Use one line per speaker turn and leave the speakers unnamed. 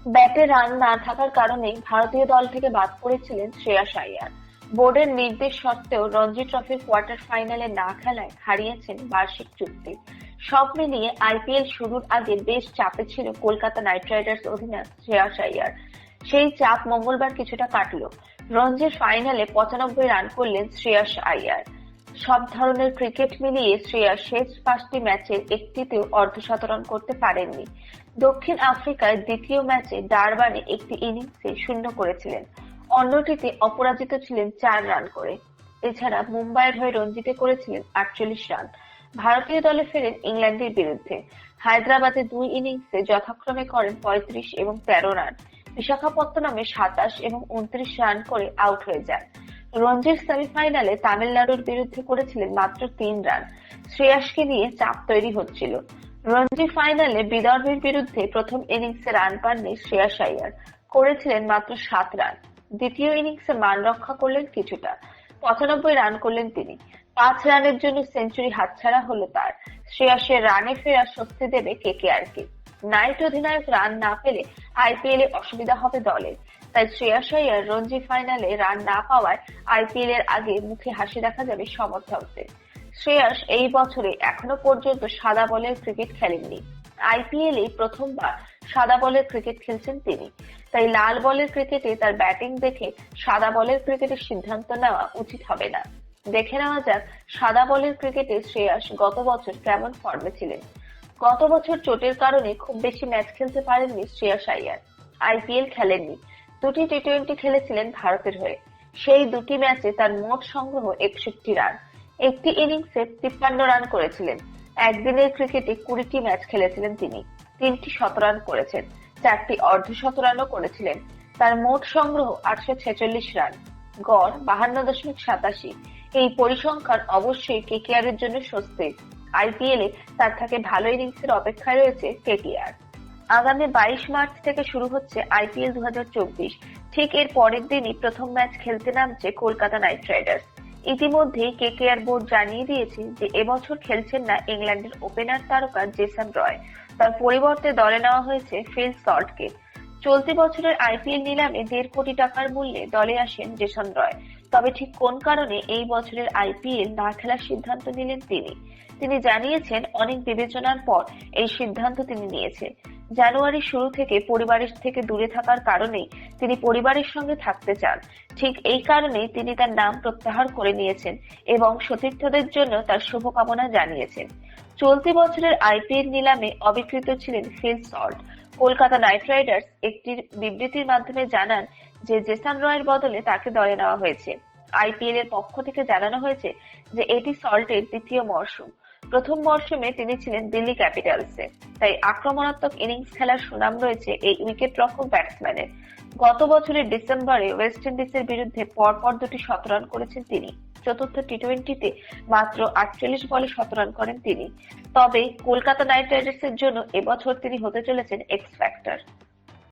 ব্যাটে রান না থাকার কারণে ভারতীয় দল থেকে বাদ পড়েছিলেন শ্রেয়াস আইয়ার। বোর্ডের নির্দেশ সত্ত্বেও রঞ্জি ট্রফির কোয়ার্টার ফাইনালে না খেলায় হারিয়েছেন বার্ষিক চুক্তি। সব মিলিয়ে আইপিএল শুরুর আগে বেশ চাপে ছিল কলকাতা নাইট রাইডার্স অধিনায়ক শ্রেয়াস আইয়ার। সেই চাপ মঙ্গলবার কিছুটা কাটলো। রঞ্জির ফাইনালে 95 রান করলেন শ্রেয়াস আইয়ার। সব ধরনের ক্রিকেট মিলিয়ে শ্রেয়াস শেষ 5টি ম্যাচের একটিতেও অর্ধশতরান করতে পারেননি। দক্ষিণ আফ্রিকায় দ্বিতীয় ম্যাচে ডারবানে একটি ইনিংসে শূন্য করেছিলেন, অন্যটিতে অপরাজিত ছিলেন 4 রান করে। এছাড়া মুম্বাইয়ের হয়ে রঞ্জিতে করেছিলেন 48 রান। ভারতীয় দলে ফেরেন ইংল্যান্ডের বিরুদ্ধে। হায়দ্রাবাদে 2 ইনিংসে যথাক্রমে করেন 35 এবং 13 রান। বিশাখাপত্তনমে 27 এবং 29 রান করে আউট হয়ে যান। রঞ্জির সেমিফাইনালে তামিলনাড়ুর বিরুদ্ধে করেছিলেন মাত্র 3 রান। শ্রেয়াসকে নিয়ে চাপ তৈরি হচ্ছিল। রঞ্জি ফাইনালে বিদর্ভের বিরুদ্ধে প্রথম ইনিংসে রান পাননি শ্রেয়াস আইয়ার, করেছিলেন মাত্র 7 রান। দ্বিতীয় ইনিংসে মান রক্ষা করলেন কিছুটা, 95 রান করলেন তিনি। 5 রানের জন্য সেঞ্চুরি হাতছাড়া হলো তার। শ্রেয়াসের রানে ফেরা স্বস্তি দেবে কেকেআরকে। নাইট অধিনায়ক রান না পেলে আইপিএল এ অসুবিধা হবে দলের, তাই শ্রেয়াস আইয়ার রঞ্জি ফাইনালে রান না পাওয়ায় আইপিএল এর আগে মুখে হাসি দেখা যাবে সমর্থকদের। শ্রেয়াস এই বছরে এখনো পর্যন্ত সাদা বলের ক্রিকেট খেলেননি। আইপিএল এ প্রথমবার সাদা বলের ক্রিকেট খেলছেন তিনি, তাই লাল বলের ক্রিকেটে তার ব্যাটিং দেখে সাদা বলের ক্রিকেটের সিদ্ধান্ত নেওয়া উচিত হবে না। দেখে নেওয়া যাক সাদা বলের ক্রিকেটে শ্রেয়াস গত বছর কেমন ফর্মে ছিলেন। গত বছর চোটের কারণে খুব বেশি ম্যাচ খেলতে পারেননি শ্রেয়াস আইয়ার। আইপিএল খেলেননি, 2টি টি-20 খেলেছিলেন ভারতের হয়ে। সেই 2টি ম্যাচে তার মোট সংগ্রহ 61 রান। একটি ইনিংসে 53 রান করেছিলেন। একদিনের ক্রিকেটে 20টি ম্যাচ খেলেছিলেন তিনি, 3টি শতরান করেছেন, 4টি অর্ধশতরানও করেছিলেন। তার মোট সংগ্রহ 846 রান, গড় 52.87। এই পরিসংখ্যান অবশ্যই কেকেআর এর জন্য স্বস্তির। আইপিএল এ তার থেকে ভালো ইনিংসের অপেক্ষায় রয়েছে কেকেআর। আগামী 22 মার্চ থেকে শুরু হচ্ছে আইপিএল 2024। ঠিক এর পরের দিনই প্রথম ম্যাচ খেলতে নামছে কলকাতা নাইট রাইডার্স। ইতিমধ্যেই কেকেআর বোর্ড জানিয়ে দিয়েছে যে এবছর খেলছেন না ইংল্যান্ডের ওপেনার তারকা জেসন রয়। তার পরিবর্তে দলে নেওয়া হয়েছে ফিল সল্টকে। চলতি বছরের আইপিএল নিলামে 1.5 কোটি টাকার মূল্যে দলে আসেন জেসন রয়। তবে ঠিক কোন কারণে এই বছরের আইপিএল না খেলার সিদ্ধান্ত নিলেন তিনি জানিয়েছেন অনেক বিবেচনার পর এই সিদ্ধান্ত তিনি নিয়েছেন। জানুয়ারির শুরু থেকে পরিবারের থেকে দূরে থাকার কারণেই তিনি পরিবারের সঙ্গে থাকতে চান। ঠিক এই কারণেই তিনি তার নাম প্রত্যাহার করে নিয়েছেন এবং সতীর্থদের জন্য তার শুভকামনা জানিয়েছেন। চলতি বছরের আইপিএল নিলামে অবিক্রিত ছিলেন Phil Salt. Kolkata night Riders একটি বিবৃতির মাধ্যমে জানান যে জেসন রয়ের বদলে তাকে দলে নেওয়া হয়েছে। আইপিএল এর পক্ষ থেকে জানানো হয়েছে যে এটি সল্টের দ্বিতীয় মরশুম। প্রথম মরশুমে তিনি ছিলেন দিল্লি ক্যাপিটালসে, তাই আক্রমণাত্মক ইনিংস খেলার সুনাম রয়েছে এই উইকেটরক্ষক ব্যাটসম্যানের। গত বছরের ডিসেম্বরে ওয়েস্ট ইন্ডিজের বিরুদ্ধে পরপর 2টি শতরান করেছেন তিনি। চতুর্থ টি-20তে মাত্র 48 বলে শতরান করেন তিনি। তবে কলকাতা নাইট রাইডার্সের জন্য এবছর তিনি হতে চলেছেন এক্স ফ্যাক্টর।